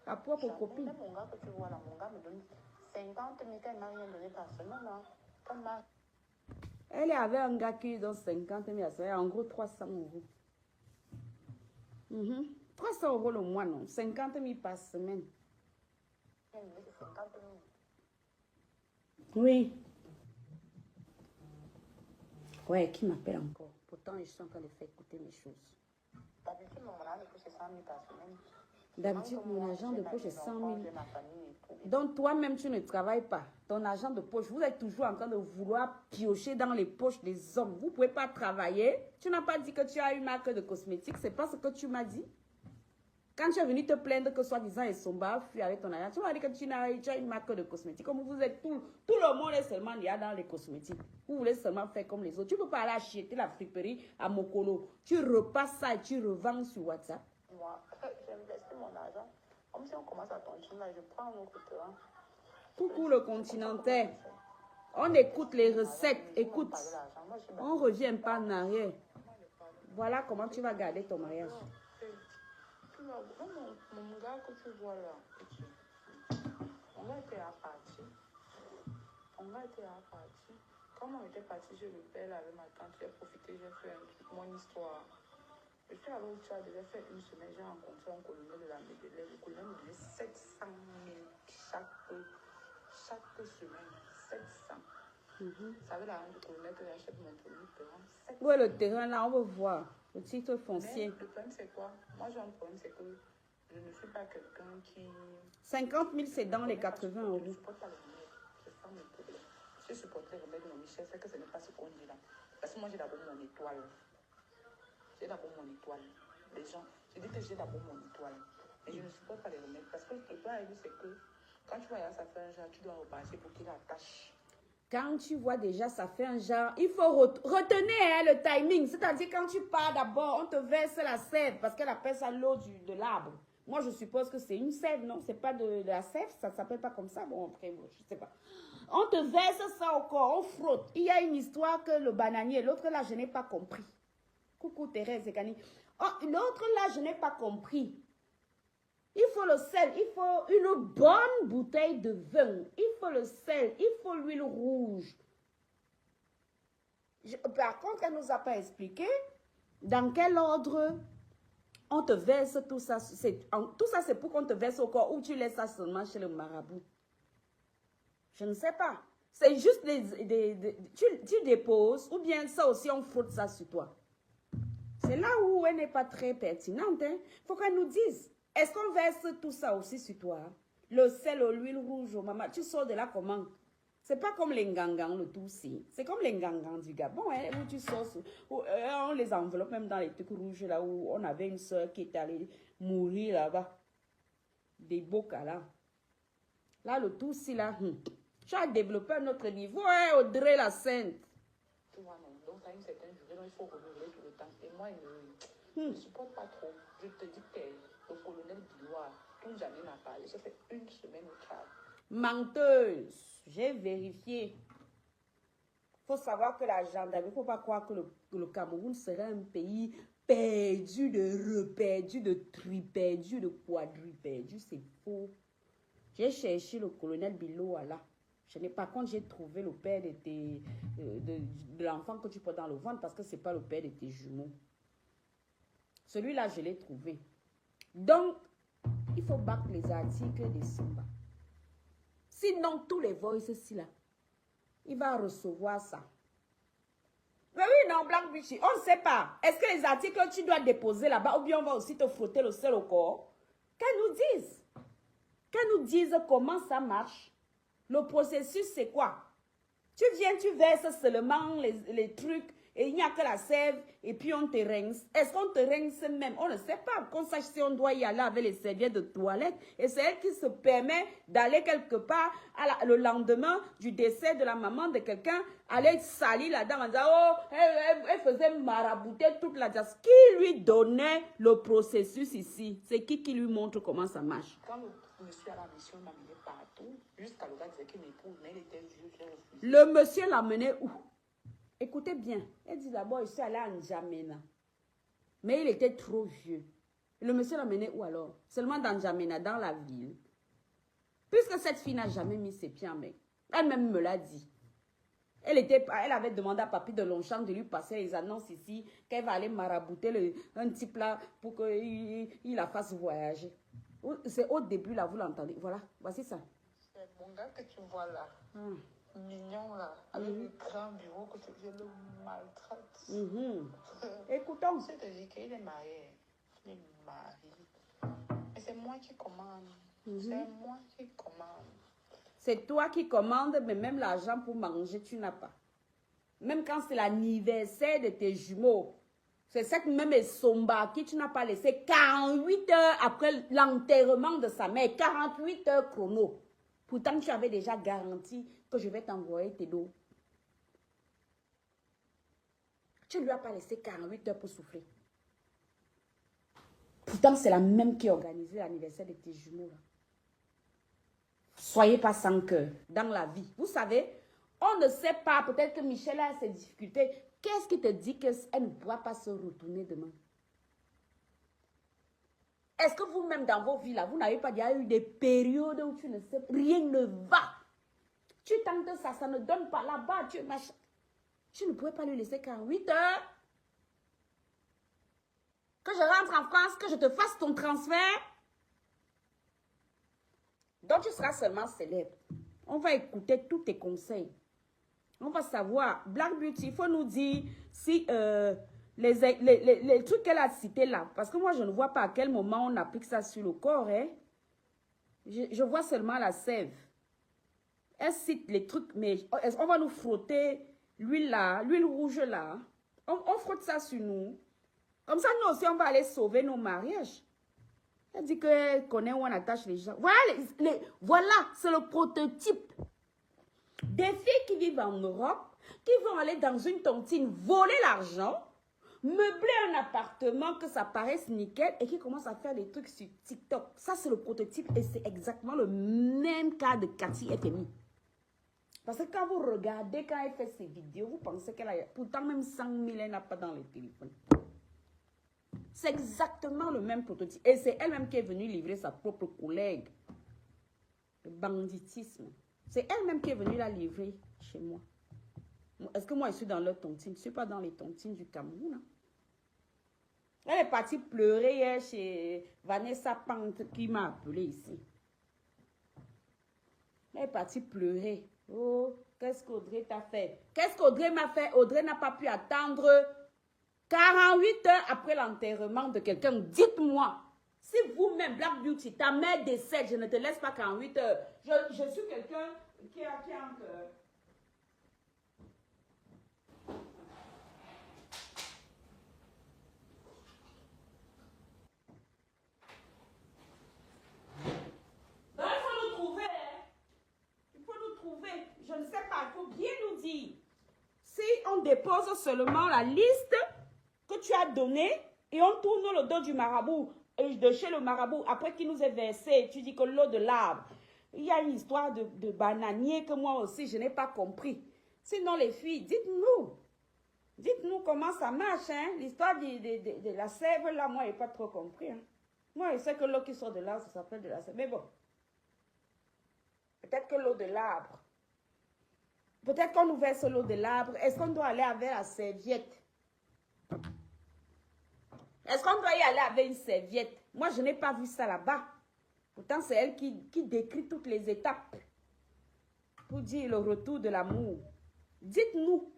sa propre copine. Même mon gars que tu vois là, mon gars me donne 50 000, elle m'a rien donné par semaine. Hein. Comme ma... Elle avait un gars qui donne 50 000 à semaine, en gros 300 euros. 300 euros le mois, non. 50 000 par semaine. Elle me dit 50 000. Oui. Ouais, qui m'appelle encore? Pourtant, je suis en train de faire écouter mes choses. D'habitude, mon argent de poche est 100 000 par semaine. D'habitude, mon argent de poche est 100 000. Donc, toi-même, tu ne travailles pas. Ton argent de poche, vous êtes toujours en train de vouloir piocher dans les poches des hommes. Vous ne pouvez pas travailler. Tu n'as pas dit que tu as une marque de cosmétiques. C'est pas ce que tu m'as dit. Quand tu es venu te plaindre que soi-disant et Somba fuit avec ton argent, tu m'as dit que tu as une marque de cosmétiques. Comme vous êtes tout le monde est seulement lié dans les cosmétiques. Vous voulez seulement faire comme les autres. Tu ne peux pas aller acheter la friperie à Mokolo. Tu repasses ça et tu revends sur WhatsApp. Moi, j'investis mon argent. Comme si on commence à toncher là, je prends un autre terrain. Coucou le continentaire. On écoute les recettes. Écoute. On ne revient pas en arrière. Voilà comment tu vas garder ton mariage. Mon gars que tu vois là, on a été à partir. Quand on était parti chez le père avec ma tante, j'ai profité, j'ai fait un truc, mon histoire. Je suis allée au Tchad, j'ai fait une semaine, j'ai rencontré un colonel de la Médélève. Le colonel me donnait 700 000 chaque semaine. 700. Ça veut dire que le colonel que j'achète mon produit terrain. Oui, le terrain là, on veut voir. Le titre foncier. Mais le problème, c'est quoi? Moi, j'ai un problème, c'est que je ne suis pas quelqu'un qui... 50 000, c'est dans les 80 euros. Je ne supporte pas les remèdes. C'est ça mon problème. Si je supporte les remèdes, non, Michel, c'est que ce n'est pas ce qu'on dit là. Parce que moi, j'ai d'abord mon étoile. J'ai d'abord mon étoile. Les gens, je dis que j'ai d'abord mon étoile. Mais je ne supporte pas les remèdes. Parce que le problème, c'est que quand tu vois ça fait un genre, tu dois repasser pour qu'il attache. Quand tu vois déjà, ça fait un genre, il faut retenir le timing. C'est-à-dire, quand tu pars d'abord, on te verse la sève parce qu'elle appelle ça l'eau de l'arbre. Moi, je suppose que c'est une sève, non? C'est pas de la sève, ça ne s'appelle pas comme ça. Bon, après, bon, je ne sais pas. On te verse ça au corps, on frotte. Il y a une histoire que le bananier, l'autre là, je n'ai pas compris. Coucou Thérèse et Gani. Oh, l'autre là, je n'ai pas compris. Il faut le sel, il faut une bonne bouteille de vin, il faut le sel, il faut l'huile rouge. Par contre, elle ne nous a pas expliqué dans quel ordre on te verse tout ça. Tout ça, c'est pour qu'on te verse au corps ou tu laisses ça seulement chez le marabout. Je ne sais pas. C'est juste tu déposes ou bien ça aussi, on frotte ça sur toi. C'est là où elle n'est pas très pertinente. Il faut qu'elle nous dise. Est-ce qu'on verse tout ça aussi sur toi? Le sel, l'huile rouge, maman, tu sors de là comment? C'est pas comme les ngangans, le tout si. C'est comme les ngangans du Gabon, hein, où tu sors, on les enveloppe même dans les trucs rouges, là où on avait une soeur qui était allée mourir là-bas. Des bocas là. Là, le tout si là, tu as développé un autre niveau, hein, Audrey la Sainte. Tu vois, non. Donc, à une certaine durée, il faut renouveler tout le temps. Et moi, je ne supporte pas trop. Je te dis que le colonel Bilois, tout jamais n'a parlé. J'ai fait une semaine au Tchad. Menteuse, j'ai vérifié. Il faut savoir que la gendarmerie, il ne faut pas croire que le Cameroun serait un pays perdu de reperdu, de triperdu, de quadruperdu. C'est faux. J'ai cherché le colonel Biloa là. Par contre, j'ai trouvé le père de l'enfant que tu portes dans le ventre parce que ce n'est pas le père de tes jumeaux. Celui-là, je l'ai trouvé. Donc, il faut battre les articles de Simba. Sinon, tous les voices-ci là, il va recevoir ça. Mais oui, non, Black Beauty, on ne sait pas. Est-ce que les articles tu dois déposer là-bas ou bien on va aussi te frotter le sel au corps? Qu'elles nous disent. Qu'elles nous disent comment ça marche. Le processus, c'est quoi? Tu viens, tu verses seulement les trucs et il n'y a que la sève et puis on te rince. Est-ce qu'on te rince même? On ne sait pas. Qu'on sache si on doit y aller avec les serviettes de toilette. Et c'est elle qui se permet d'aller quelque part le lendemain du décès de la maman de quelqu'un, aller salir là-dedans en disant, oh, elle faisait marabouter toute la diaspora. Qui lui donnait le processus ici? C'est qui lui montre comment ça marche? Quand le monsieur à la mission m'a mené partout, jusqu'à le gars disait qu'il m'épouse, mais il était vieux, j'ai refusé. Le monsieur l'a mené où? Écoutez bien. Elle dit d'abord, je suis allée à N'Djamena. Mais il était trop vieux. Le monsieur l'a mené où alors? Seulement dans N'Djamena, dans la ville. Puisque cette fille n'a jamais mis ses pieds en mer. Elle-même me l'a dit. Elle avait demandé à Papi de Longchamp de lui passer les annonces ici, qu'elle va aller marabouter un type là pour qu'il la fasse voyager. C'est au début là, vous l'entendez. Voilà, voici ça. C'est mon gars que tu vois là. Mignon là, avec le grand bureau que je le maltraite. Écoutons. Je te dis qu'il est marié. Il est marié. Mais c'est moi qui commande. C'est moi qui commande. C'est toi qui commandes, mais même l'argent pour manger, tu n'as pas. Même quand c'est l'anniversaire de tes jumeaux, c'est cette même Somba qui tu n'as pas laissé 48 heures après l'enterrement de sa mère. 48 heures chrono. Pourtant, tu avais déjà garanti que je vais t'envoyer tes dos. Tu ne lui as pas laissé 48 heures pour souffler. Pourtant, c'est la même qui a organisé l'anniversaire de tes jumeaux. Là. Soyez pas sans cœur dans la vie. Vous savez, on ne sait pas, peut-être que Michel a ses difficultés. Qu'est-ce qui te dit qu'elle ne pourra pas se retourner demain? Est-ce que vous-même dans vos vies, là, vous n'avez pas déjà eu des périodes où tu ne sais, rien ne va? Tu tentes ça, ça ne donne pas là-bas. Tu ne pouvais pas lui laisser 48 heures. Que je rentre en France, que je te fasse ton transfert. Donc, tu seras seulement célèbre. On va écouter tous tes conseils. On va savoir. Black Beauty, il faut nous dire si les trucs qu'elle a cités là. Parce que moi, je ne vois pas à quel moment on applique ça sur le corps. Hein. Je vois seulement la sève. Elle cite les trucs, mais on va nous frotter l'huile là, l'huile rouge là. On frotte ça sur nous. Comme ça, nous aussi, on va aller sauver nos mariages. Elle dit qu'elle connaît où on attache les gens. Voilà, voilà, c'est le prototype. Des filles qui vivent en Europe, qui vont aller dans une tontine, voler l'argent, meubler un appartement, que ça paraisse nickel, et qui commencent à faire des trucs sur TikTok. Ça, c'est le prototype, et c'est exactement le même cas de Cathy FMI. Parce que quand vous regardez, quand elle fait ses vidéos, vous pensez qu'elle a... Pourtant, même 100 000, elle n'a pas dans les téléphones. C'est exactement le même prototype. Et c'est elle-même qui est venue livrer sa propre collègue. Le banditisme. C'est elle-même qui est venue la livrer chez moi. Est-ce que moi, je suis dans leur tontine? Je ne suis pas dans les tontines du Cameroun. Hein? Elle est partie pleurer hier chez Vanessa Pante qui m'a appelé ici. Elle est partie pleurer. Oh, qu'est-ce qu'Audrey t'a fait? Qu'est-ce qu'Audrey m'a fait? Audrey n'a pas pu attendre 48 heures après l'enterrement de quelqu'un. Dites-moi, si vous-même, Black Beauty, ta mère décède, je ne te laisse pas 48 heures. Je suis quelqu'un qui a un cœur. Donc, il faut nous trouver. Il faut nous trouver. Je ne sais pas, il faut bien nous dire. Si on dépose seulement la liste que tu as donnée et on tourne le dos du marabout, et de chez le marabout, après qu'il nous ait versé, tu dis que l'eau de l'arbre, il y a une histoire de bananier que moi aussi, je n'ai pas compris. Sinon, les filles, dites-nous. Dites-nous comment ça marche, hein? L'histoire de la sève, là, moi, je n'ai pas trop compris. Hein? Moi, je sais que l'eau qui sort de l'arbre, ça s'appelle de la sève. Mais bon. Peut-être que l'eau de l'arbre. Peut-être qu'on nous verse l'eau de l'arbre. Est-ce qu'on doit aller avec la serviette? Est-ce qu'on doit y aller avec une serviette? Moi, je n'ai pas vu ça là-bas. Pourtant, c'est elle qui décrit toutes les étapes pour dire le retour de l'amour. Dites-nous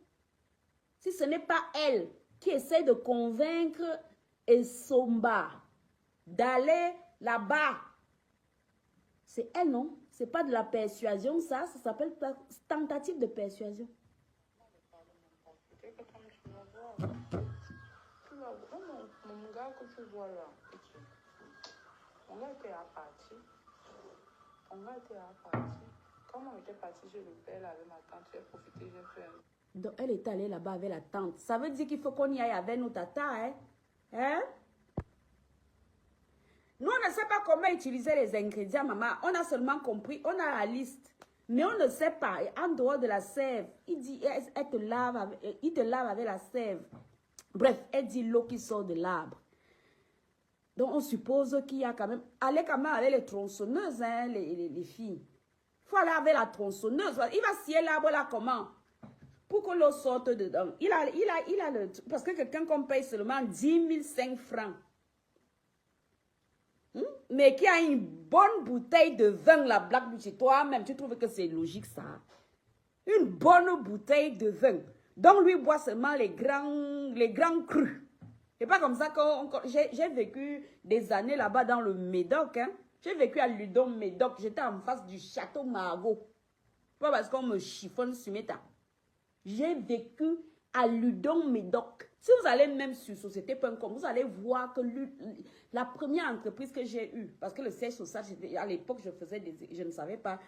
si ce n'est pas elle qui essaie de convaincre Essomba d'aller là-bas. C'est elle, non? C'est pas de la persuasion, ça s'appelle tentative de persuasion. Mon gars que tu vois là, mon gars était à partir. Quand on était parti chez le père avec ma tante, j'ai profité, j'ai fait un... Donc, elle est allée là-bas avec la tante. Ça veut dire qu'il faut qu'on y aille avec nos tatas, hein? Hein? Nous, on ne sait pas comment utiliser les ingrédients, maman. On a seulement compris, on a la liste. Mais on ne sait pas. Et en dehors de la sève, il dit, il te lave avec la sève. Bref, elle dit l'eau qui sort de l'arbre. Donc, on suppose qu'il y a quand même... Allez quand même avec les tronçonneuses, hein, les filles. Il faut aller avec la tronçonneuse. Il va scier l'arbre là comment? Pour que l'eau sorte dedans. Il a le... Parce que quelqu'un qu'on paye seulement 10 500 francs. Mais qui a une bonne bouteille de vin, la Black Beauty, toi-même, tu trouves que c'est logique ça? Une bonne bouteille de vin. Donc lui boit seulement les grands crus. C'est pas comme ça que j'ai vécu des années là-bas dans le Médoc. Hein? J'ai vécu à Ludon Médoc. J'étais en face du château Margaux. Pas parce qu'on me chiffonne sur mes tas. J'ai vécu à Ludon Médoc. Si vous allez même sur société.com, vous allez voir que la première entreprise que j'ai eue, parce que le siège social, à l'époque, je ne savais pas